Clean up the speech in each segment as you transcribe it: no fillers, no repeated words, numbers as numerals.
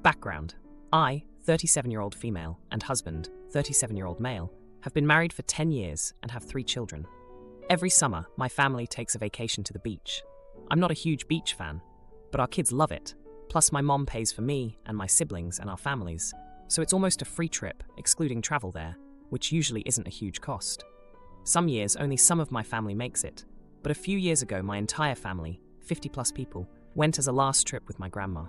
Background. I, 37-year-old female, and husband, 37-year-old male, have been married for 10 years and have 3 children. Every summer, my family takes a vacation to the beach. I'm not a huge beach fan, but our kids love it. Plus, my mom pays for me and my siblings and our families, so it's almost a free trip, excluding travel there, which usually isn't a huge cost. Some years, only some of my family makes it, but a few years ago, my entire family, 50+ people, went as a last trip with my grandma.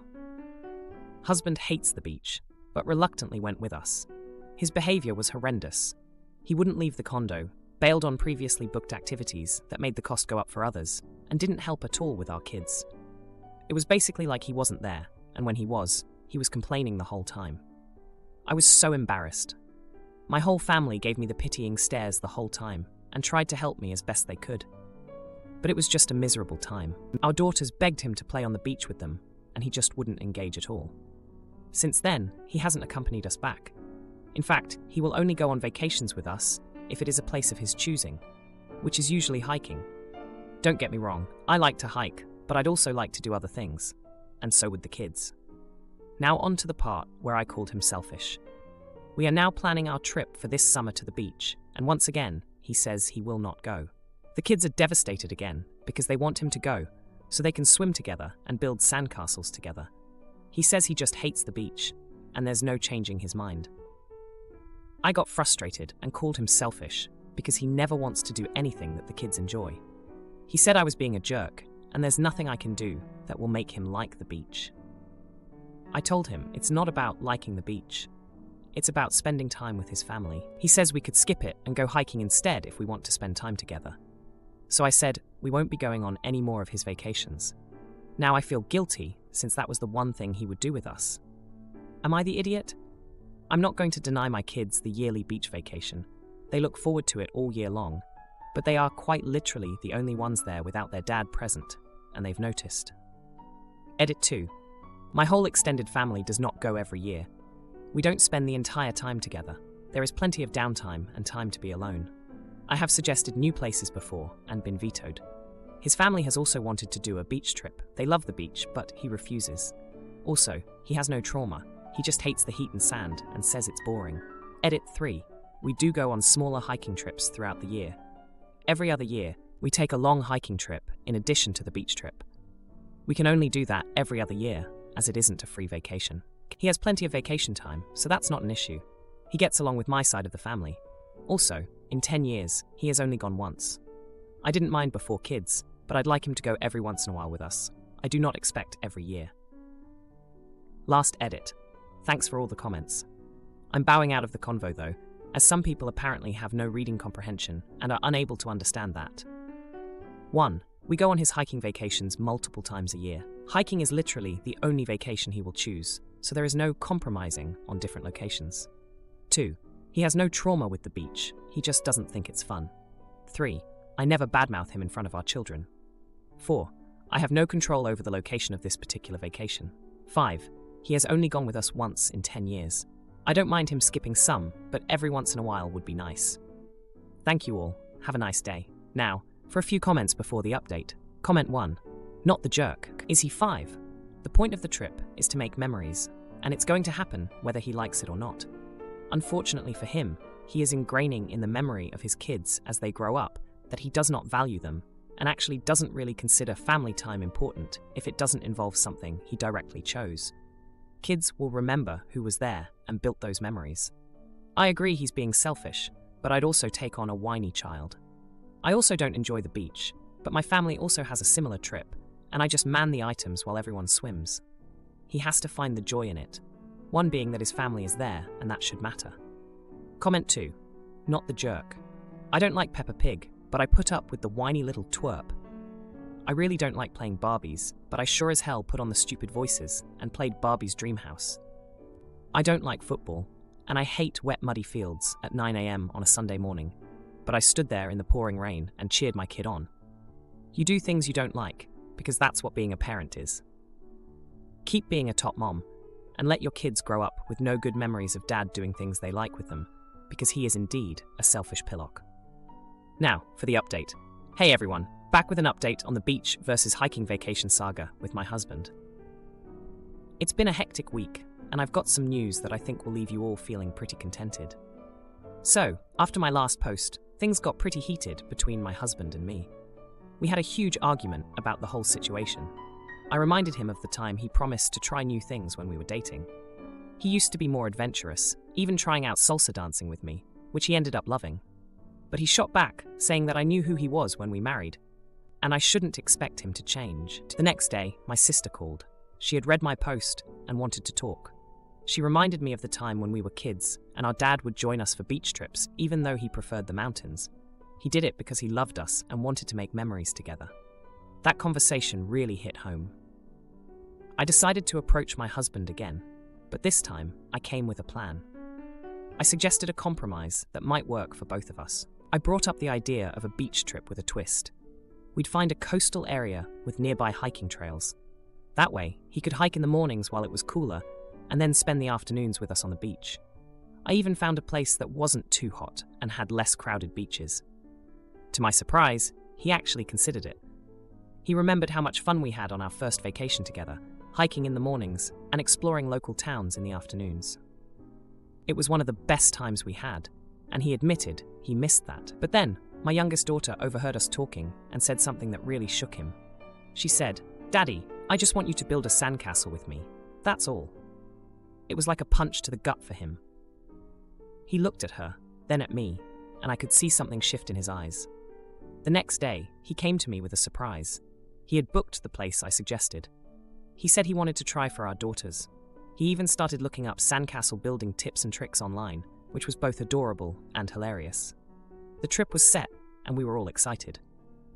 Husband hates the beach, but reluctantly went with us. His behavior was horrendous. He wouldn't leave the condo, bailed on previously booked activities that made the cost go up for others, and didn't help at all with our kids. It was basically like he wasn't there, and when he was complaining the whole time. I was so embarrassed. My whole family gave me the pitying stares the whole time and tried to help me as best they could. But it was just a miserable time. Our daughters begged him to play on the beach with them, and he just wouldn't engage at all. Since then, he hasn't accompanied us back. In fact, he will only go on vacations with us if it is a place of his choosing, which is usually hiking. Don't get me wrong, I like to hike, but I'd also like to do other things, and so would the kids. Now on to the part where I called him selfish. We are now planning our trip for this summer to the beach, and once again, he says he will not go. The kids are devastated again because they want him to go, so they can swim together and build sandcastles together. He says he just hates the beach, and there's no changing his mind. I got frustrated and called him selfish because he never wants to do anything that the kids enjoy. He said I was being a jerk, and there's nothing I can do that will make him like the beach. I told him it's not about liking the beach. It's about spending time with his family. He says we could skip it and go hiking instead if we want to spend time together. So I said we won't be going on any more of his vacations. Now I feel guilty since that was the one thing he would do with us. Am I the idiot? I'm not going to deny my kids the yearly beach vacation. They look forward to it all year long, but they are quite literally the only ones there without their dad present, and they've noticed. Edit 2. My whole extended family does not go every year. We don't spend the entire time together. There is plenty of downtime and time to be alone. I have suggested new places before and been vetoed. His family has also wanted to do a beach trip. They love the beach, but he refuses. Also, he has no trauma. He just hates the heat and sand and says it's boring. Edit 3. We do go on smaller hiking trips throughout the year. Every other year, we take a long hiking trip in addition to the beach trip. We can only do that every other year, as it isn't a free vacation. He has plenty of vacation time, so that's not an issue. He gets along with my side of the family. Also, in 10 years, he has only gone once. I didn't mind before kids, but I'd like him to go every once in a while with us. I do not expect every year. Last edit. Thanks for all the comments. I'm bowing out of the convo though, as some people apparently have no reading comprehension and are unable to understand that. 1. We go on his hiking vacations multiple times a year. Hiking is literally the only vacation he will choose, so there is no compromising on different locations. 2. He has no trauma with the beach, he just doesn't think it's fun. 3. I never badmouth him in front of our children. 4. I have no control over the location of this particular vacation. 5. He has only gone with us once in 10 years. I don't mind him skipping some, but every once in a while would be nice. Thank you all. Have a nice day. Now, for a few comments before the update. Comment 1. Not the jerk. Is he 5? The point of the trip is to make memories, and it's going to happen whether he likes it or not. Unfortunately for him, he is ingraining in the memory of his kids as they grow up that he does not value them, and actually doesn't really consider family time important if it doesn't involve something he directly chose. Kids will remember who was there and built those memories. I agree he's being selfish, but I'd also take on a whiny child. I also don't enjoy the beach, but my family also has a similar trip, and I just man the items while everyone swims. He has to find the joy in it, one being that his family is there and that should matter. Comment 2. Not the jerk. I don't like Peppa Pig, but I put up with the whiny little twerp. I really don't like playing Barbies, but I sure as hell put on the stupid voices and played Barbie's Dream House. I don't like football, and I hate wet muddy fields at 9 AM on a Sunday morning, but I stood there in the pouring rain and cheered my kid on. You do things you don't like, because that's what being a parent is. Keep being a top mom, and let your kids grow up with no good memories of dad doing things they like with them, because he is indeed a selfish pillock. Now, for the update. Hey everyone, back with an update on the beach versus hiking vacation saga with my husband. It's been a hectic week, and I've got some news that I think will leave you all feeling pretty contented. So, after my last post, things got pretty heated between my husband and me. We had a huge argument about the whole situation. I reminded him of the time he promised to try new things when we were dating. He used to be more adventurous, even trying out salsa dancing with me, which he ended up loving. But he shot back, saying that I knew who he was when we married, and I shouldn't expect him to change. The next day, my sister called. She had read my post and wanted to talk. She reminded me of the time when we were kids, and our dad would join us for beach trips, even though he preferred the mountains. He did it because he loved us and wanted to make memories together. That conversation really hit home. I decided to approach my husband again, but this time I came with a plan. I suggested a compromise that might work for both of us. I brought up the idea of a beach trip with a twist. We'd find a coastal area with nearby hiking trails. That way, he could hike in the mornings while it was cooler, and then spend the afternoons with us on the beach. I even found a place that wasn't too hot and had less crowded beaches. To my surprise, he actually considered it. He remembered how much fun we had on our first vacation together, hiking in the mornings and exploring local towns in the afternoons. It was one of the best times we had, and he admitted he missed that. But then, my youngest daughter overheard us talking and said something that really shook him. She said, "Daddy, I just want you to build a sandcastle with me. That's all." It was like a punch to the gut for him. He looked at her, then at me, and I could see something shift in his eyes. The next day, he came to me with a surprise. He had booked the place I suggested. He said he wanted to try for our daughters. He even started looking up sandcastle building tips and tricks online, which was both adorable and hilarious. The trip was set, and we were all excited.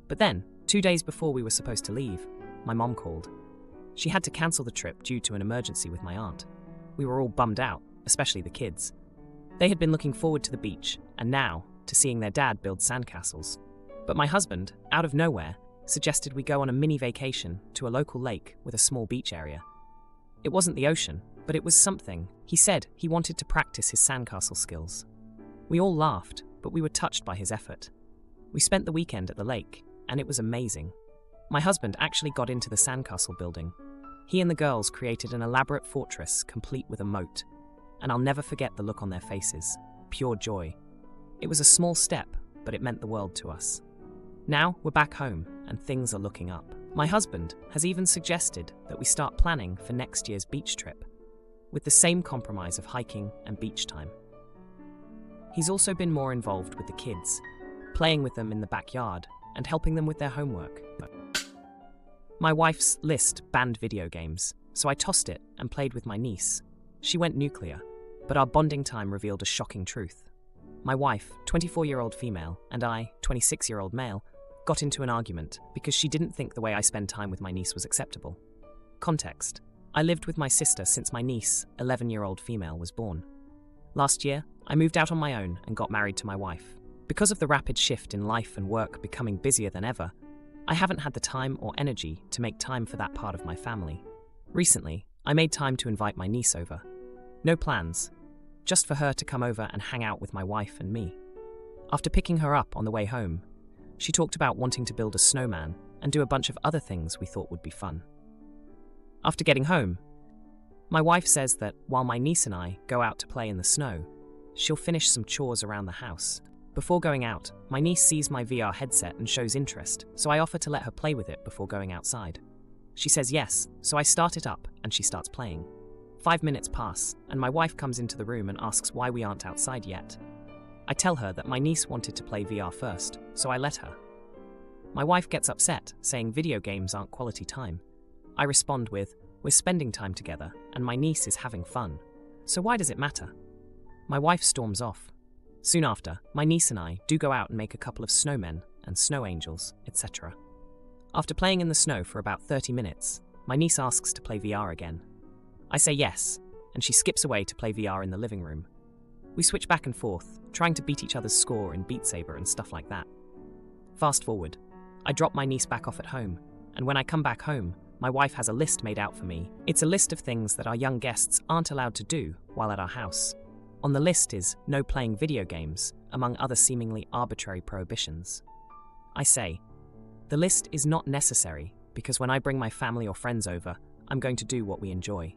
But then, 2 days before we were supposed to leave, my mom called. She had to cancel the trip due to an emergency with my aunt. We were all bummed out, especially the kids. They had been looking forward to the beach, and now to seeing their dad build sandcastles. But my husband, out of nowhere, suggested we go on a mini vacation to a local lake with a small beach area. It wasn't the ocean, but it was something. He said he wanted to practice his sandcastle skills. We all laughed, but we were touched by his effort. We spent the weekend at the lake, and it was amazing. My husband actually got into the sandcastle building. He and the girls created an elaborate fortress complete with a moat, and I'll never forget the look on their faces. Pure joy. It was a small step, but it meant the world to us. Now we're back home, and things are looking up. My husband has even suggested that we start planning for next year's beach trip, with the same compromise of hiking and beach time. He's also been more involved with the kids, playing with them in the backyard and helping them with their homework. My wife's list banned video games, so I tossed it and played with my niece. She went nuclear, but our bonding time revealed a shocking truth. My wife, 24-year-old female, and I, 26-year-old male, got into an argument because she didn't think the way I spend time with my niece was acceptable. Context: I lived with my sister since my niece, 11-year-old female, was born. Last year, I moved out on my own and got married to my wife. Because of the rapid shift in life and work becoming busier than ever, I haven't had the time or energy to make time for that part of my family. Recently, I made time to invite my niece over. No plans, just for her to come over and hang out with my wife and me. After picking her up on the way home, she talked about wanting to build a snowman and do a bunch of other things we thought would be fun. After getting home, my wife says that while my niece and I go out to play in the snow, she'll finish some chores around the house. Before going out, my niece sees my VR headset and shows interest, so I offer to let her play with it before going outside. She says yes, so I start it up and she starts playing. 5 minutes pass, and my wife comes into the room and asks why we aren't outside yet. I tell her that my niece wanted to play VR first, so I let her. My wife gets upset, saying video games aren't quality time. I respond with, "We're spending time together, and my niece is having fun, so why does it matter?" My wife storms off. Soon after, my niece and I do go out and make a couple of snowmen and snow angels, etc. After playing in the snow for about 30 minutes, my niece asks to play VR again. I say yes, and she skips away to play VR in the living room. We switch back and forth, trying to beat each other's score in Beat Saber and stuff like that. Fast forward, I drop my niece back off at home, and when I come back home, my wife has a list made out for me. It's a list of things that our young guests aren't allowed to do while at our house. On the list is no playing video games, among other seemingly arbitrary prohibitions. I say, the list is not necessary because when I bring my family or friends over, I'm going to do what we enjoy.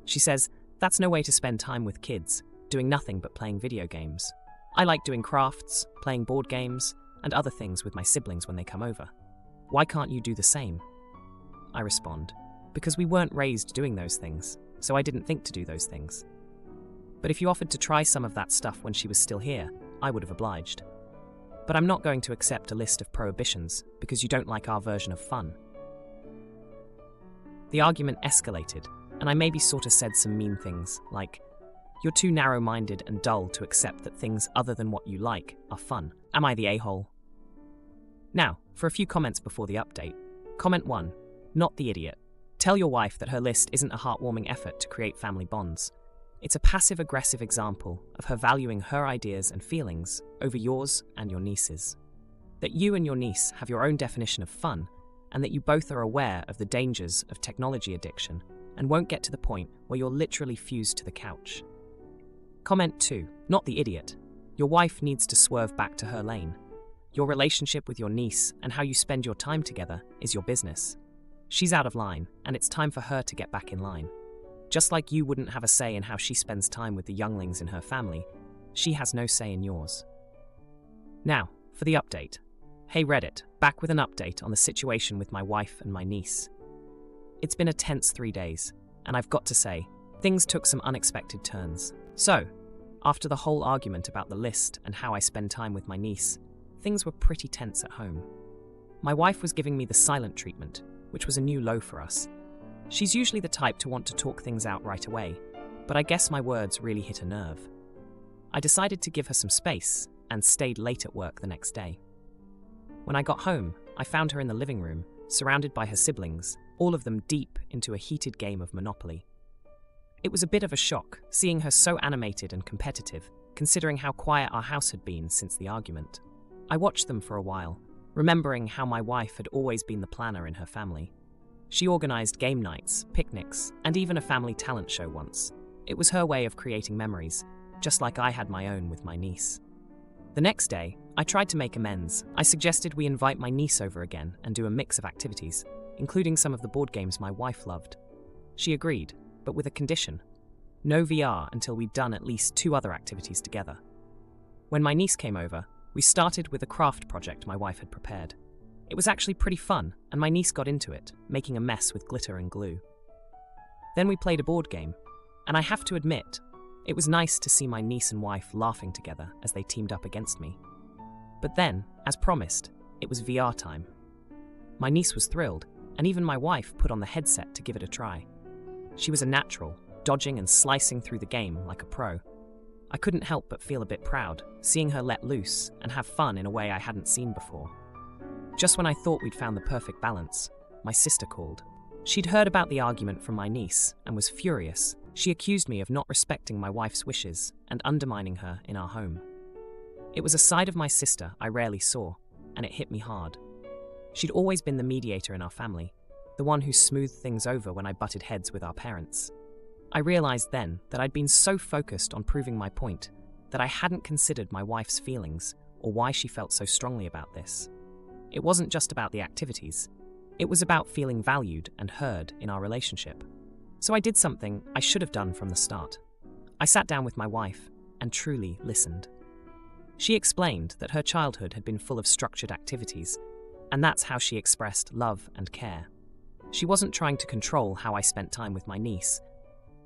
She says, "That's no way to spend time with kids, doing nothing but playing video games. I like doing crafts, playing board games, and other things with my siblings when they come over. Why can't you do the same?" I respond, "Because we weren't raised doing those things, so I didn't think to do those things. But if you offered to try some of that stuff when she was still here, I would have obliged. But I'm not going to accept a list of prohibitions because you don't like our version of fun." The argument escalated, and I maybe sort of said some mean things, like, "You're too narrow-minded and dull to accept that things other than what you like are fun. Am I the a-hole?" Now, for a few comments before the update. Comment 1. Not the idiot. Tell your wife that her list isn't a heartwarming effort to create family bonds. It's a passive-aggressive example of her valuing her ideas and feelings over yours and your niece's. That you and your niece have your own definition of fun, and that you both are aware of the dangers of technology addiction and won't get to the point where you're literally fused to the couch. Comment 2. Not the idiot. Your wife needs to swerve back to her lane. Your relationship with your niece and how you spend your time together is your business. She's out of line, and it's time for her to get back in line. Just like you wouldn't have a say in how she spends time with the younglings in her family, she has no say in yours. Now, for the update. Hey Reddit, back with an update on the situation with my wife and my niece. It's been a tense 3 days, and I've got to say, things took some unexpected turns. So, after the whole argument about the list and how I spend time with my niece, things were pretty tense at home. My wife was giving me the silent treatment, which was a new low for us. She's usually the type to want to talk things out right away, but I guess my words really hit a nerve. I decided to give her some space and stayed late at work the next day. When I got home, I found her in the living room, surrounded by her siblings, all of them deep into a heated game of Monopoly. It was a bit of a shock, seeing her so animated and competitive, considering how quiet our house had been since the argument. I watched them for a while, remembering how my wife had always been the planner in her family. She organized game nights, picnics, and even a family talent show once. It was her way of creating memories, just like I had my own with my niece. The next day, I tried to make amends. I suggested we invite my niece over again and do a mix of activities, including some of the board games my wife loved. She agreed, but with a condition. No VR until we'd done at least 2 other activities together. When my niece came over, we started with a craft project my wife had prepared. It was actually pretty fun, and my niece got into it, making a mess with glitter and glue. Then we played a board game, and I have to admit, it was nice to see my niece and wife laughing together as they teamed up against me. But then, as promised, it was VR time. My niece was thrilled, and even my wife put on the headset to give it a try. She was a natural, dodging and slicing through the game like a pro. I couldn't help but feel a bit proud, seeing her let loose and have fun in a way I hadn't seen before. Just when I thought we'd found the perfect balance, my sister called. She'd heard about the argument from my niece and was furious. She accused me of not respecting my wife's wishes and undermining her in our home. It was a side of my sister I rarely saw, and it hit me hard. She'd always been the mediator in our family, the one who smoothed things over when I butted heads with our parents. I realized then that I'd been so focused on proving my point that I hadn't considered my wife's feelings or why she felt so strongly about this. It wasn't just about the activities. It was about feeling valued and heard in our relationship. So I did something I should have done from the start. I sat down with my wife and truly listened. She explained that her childhood had been full of structured activities, and that's how she expressed love and care. She wasn't trying to control how I spent time with my niece.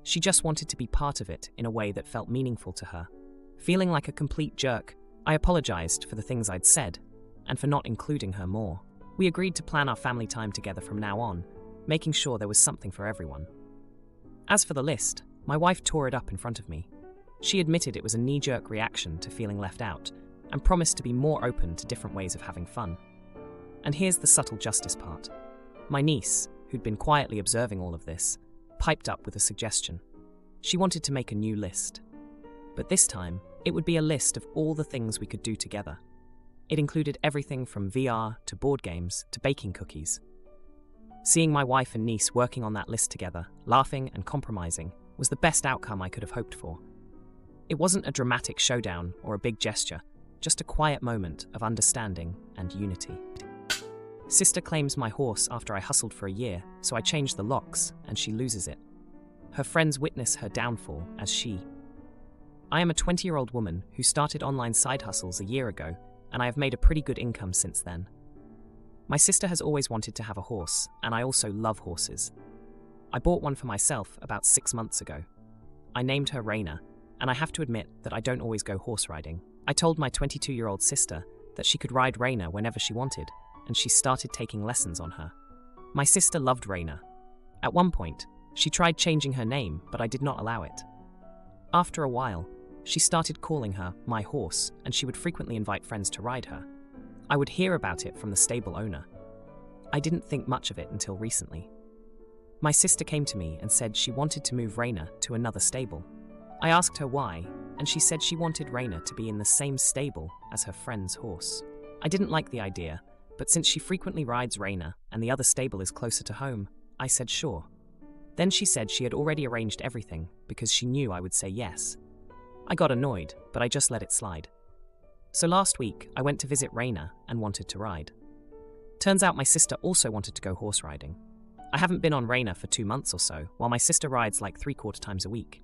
She just wanted to be part of it in a way that felt meaningful to her. Feeling like a complete jerk, I apologized for the things I'd said and for not including her more. We agreed to plan our family time together from now on, making sure there was something for everyone. As for the list, my wife tore it up in front of me. She admitted it was a knee-jerk reaction to feeling left out and promised to be more open to different ways of having fun. And here's the subtle justice part. My niece, who'd been quietly observing all of this, piped up with a suggestion. She wanted to make a new list. But this time, it would be a list of all the things we could do together. It included everything from VR to board games to baking cookies. Seeing my wife and niece working on that list together, laughing and compromising, was the best outcome I could have hoped for. It wasn't a dramatic showdown or a big gesture, just a quiet moment of understanding and unity. Sister claims my horse after I hustled for a year, so I changed the locks and she loses it. Her friends witness her downfall as she. I am a 20-year-old woman who started online side hustles a year ago, and I have made a pretty good income since then. My sister has always wanted to have a horse, and I also love horses. I bought one for myself about 6 months ago. I named her Raina, and I have to admit that I don't always go horse riding. I told my 22-year-old sister that she could ride Raina whenever she wanted, and she started taking lessons on her. My sister loved Raina. At one point, she tried changing her name, but I did not allow it. After a while, she started calling her my horse, and she would frequently invite friends to ride her. I would hear about it from the stable owner. I didn't think much of it until recently. My sister came to me and said she wanted to move Raina to another stable. I asked her why, and she said she wanted Raina to be in the same stable as her friend's horse. I didn't like the idea, but since she frequently rides Raina and the other stable is closer to home, I said sure. Then she said she had already arranged everything because she knew I would say yes. I got annoyed, but I just let it slide. So last week, I went to visit Raina and wanted to ride. Turns out my sister also wanted to go horse riding. I haven't been on Raina for 2 months or so, while my sister rides like 3/4 times a week.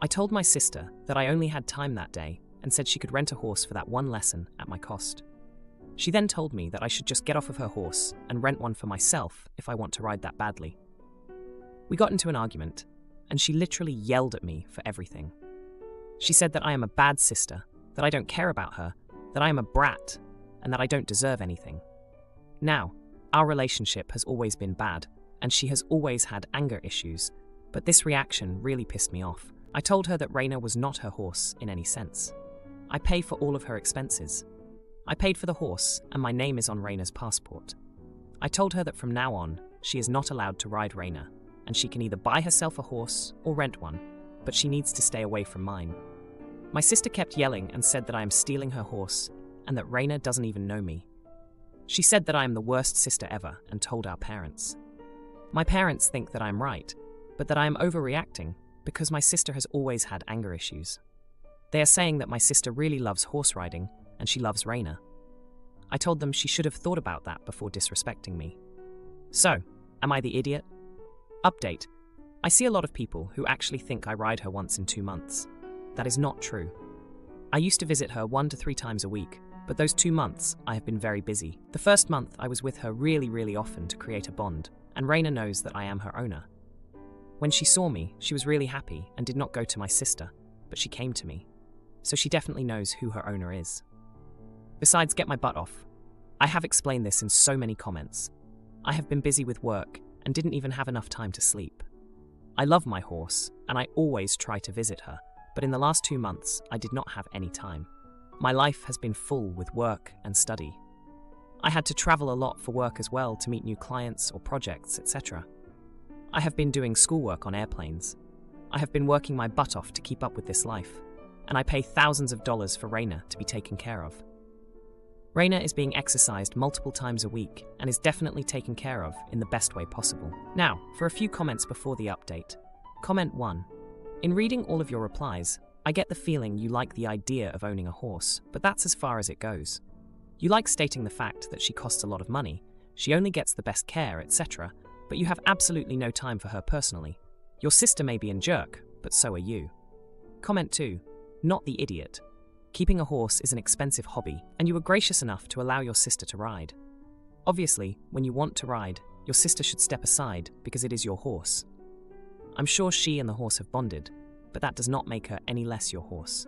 I told my sister that I only had time that day and said she could rent a horse for that one lesson at my cost. She then told me that I should just get off of her horse and rent one for myself if I want to ride that badly. We got into an argument, and she literally yelled at me for everything. She said that I am a bad sister, that I don't care about her, that I am a brat, and that I don't deserve anything. Now, our relationship has always been bad, and she has always had anger issues, but this reaction really pissed me off. I told her that Raina was not her horse in any sense. I pay for all of her expenses. I paid for the horse, and my name is on Raina's passport. I told her that from now on, she is not allowed to ride Raina, and she can either buy herself a horse or rent one, but she needs to stay away from mine. My sister kept yelling and said that I am stealing her horse and that Raina doesn't even know me. She said that I am the worst sister ever and told our parents. My parents think that I am right, but that I am overreacting because my sister has always had anger issues. They are saying that my sister really loves horse riding and she loves Raina. I told them she should have thought about that before disrespecting me. So, am I the idiot? Update. I see a lot of people who actually think I ride her once in 2 months. That is not true. I used to visit her 1 to 3 times a week, but those 2 months I have been very busy. The first month I was with her really often to create a bond, and Raina knows that I am her owner. When she saw me, she was really happy and did not go to my sister, but she came to me. So she definitely knows who her owner is. Besides, get my butt off. I have explained this in so many comments. I have been busy with work and didn't even have enough time to sleep. I love my horse, and I always try to visit her, but in the last 2 months, I did not have any time. My life has been full with work and study. I had to travel a lot for work as well to meet new clients or projects, etc. I have been doing schoolwork on airplanes. I have been working my butt off to keep up with this life, and I pay thousands of dollars for Raina to be taken care of. Raina is being exercised multiple times a week and is definitely taken care of in the best way possible. Now, for a few comments before the update. Comment 1. In reading all of your replies, I get the feeling you like the idea of owning a horse, but that's as far as it goes. You like stating the fact that she costs a lot of money, she only gets the best care, etc., but you have absolutely no time for her personally. Your sister may be a jerk, but so are you. Comment 2. Not the idiot. Keeping a horse is an expensive hobby, and you were gracious enough to allow your sister to ride. Obviously, when you want to ride, your sister should step aside because it is your horse. I'm sure she and the horse have bonded, but that does not make her any less your horse.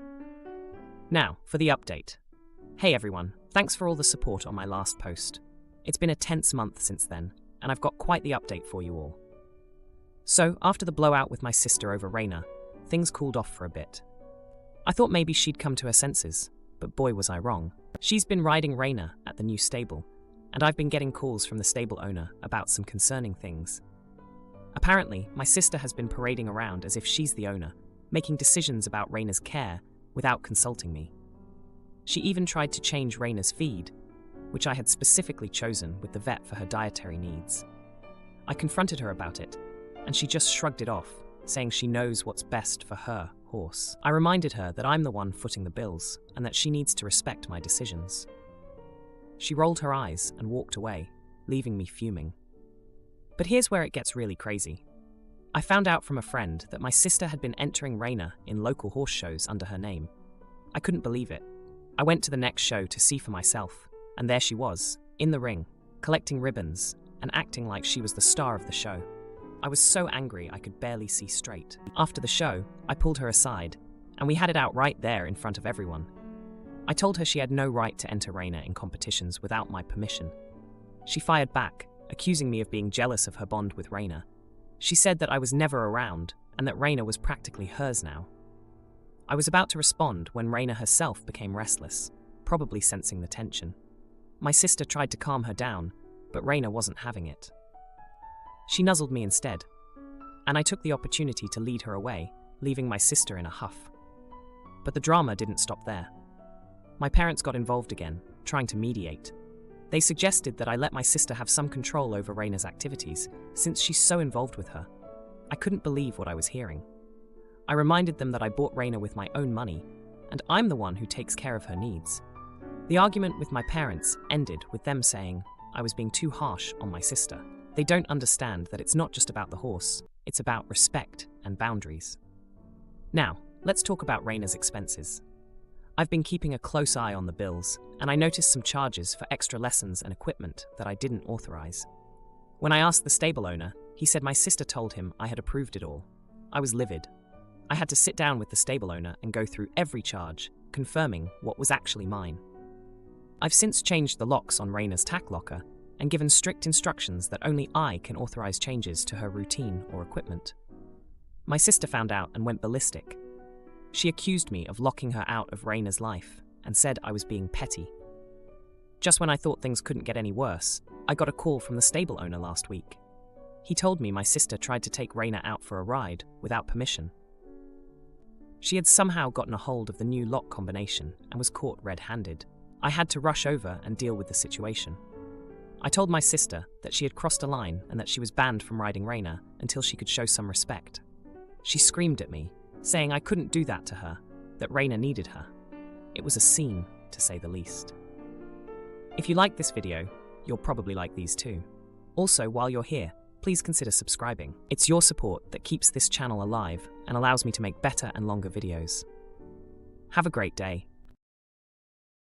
Now, for the update. Hey everyone, thanks for all the support on my last post. It's been a tense month since then, and I've got quite the update for you all. So, after the blowout with my sister over Raina, things cooled off for a bit. I thought maybe she'd come to her senses, but boy was I wrong. She's been riding Raina at the new stable, and I've been getting calls from the stable owner about some concerning things. Apparently, my sister has been parading around as if she's the owner, making decisions about Raina's care without consulting me. She even tried to change Raina's feed, which I had specifically chosen with the vet for her dietary needs. I confronted her about it, and she just shrugged it off, saying she knows what's best for her horse. I reminded her that I'm the one footing the bills, and that she needs to respect my decisions. She rolled her eyes and walked away, leaving me fuming. But here's where it gets really crazy. I found out from a friend that my sister had been entering Raina in local horse shows under her name. I couldn't believe it. I went to the next show to see for myself, and there she was, in the ring, collecting ribbons and acting like she was the star of the show. I was so angry I could barely see straight. After the show, I pulled her aside, and we had it out right there in front of everyone. I told her she had no right to enter Raina in competitions without my permission. She fired back, accusing me of being jealous of her bond with Raina. She said that I was never around and that Raina was practically hers now. I was about to respond when Raina herself became restless, probably sensing the tension. My sister tried to calm her down, but Raina wasn't having it. She nuzzled me instead, and I took the opportunity to lead her away, leaving my sister in a huff. But the drama didn't stop there. My parents got involved again, trying to mediate. They suggested that I let my sister have some control over Raina's activities, since she's so involved with her. I couldn't believe what I was hearing. I reminded them that I bought Raina with my own money, and I'm the one who takes care of her needs. The argument with my parents ended with them saying I was being too harsh on my sister. They don't understand that it's not just about the horse, it's about respect and boundaries. Now, let's talk about Raina's expenses. I've been keeping a close eye on the bills, and I noticed some charges for extra lessons and equipment that I didn't authorize. When I asked the stable owner, he said my sister told him I had approved it all. I was livid. I had to sit down with the stable owner and go through every charge, confirming what was actually mine. I've since changed the locks on Raina's tack locker and given strict instructions that only I can authorize changes to her routine or equipment. My sister found out and went ballistic. She accused me of locking her out of Raina's life and said I was being petty. Just when I thought things couldn't get any worse, I got a call from the stable owner last week. He told me my sister tried to take Raina out for a ride without permission. She had somehow gotten a hold of the new lock combination and was caught red-handed. I had to rush over and deal with the situation. I told my sister that she had crossed a line and that she was banned from riding Raina until she could show some respect. She screamed at me, saying I couldn't do that to her, that Raina needed her. It was a scene, to say the least. If you liked this video, you'll probably like these too. Also, while you're here, please consider subscribing. It's your support that keeps this channel alive and allows me to make better and longer videos. Have a great day.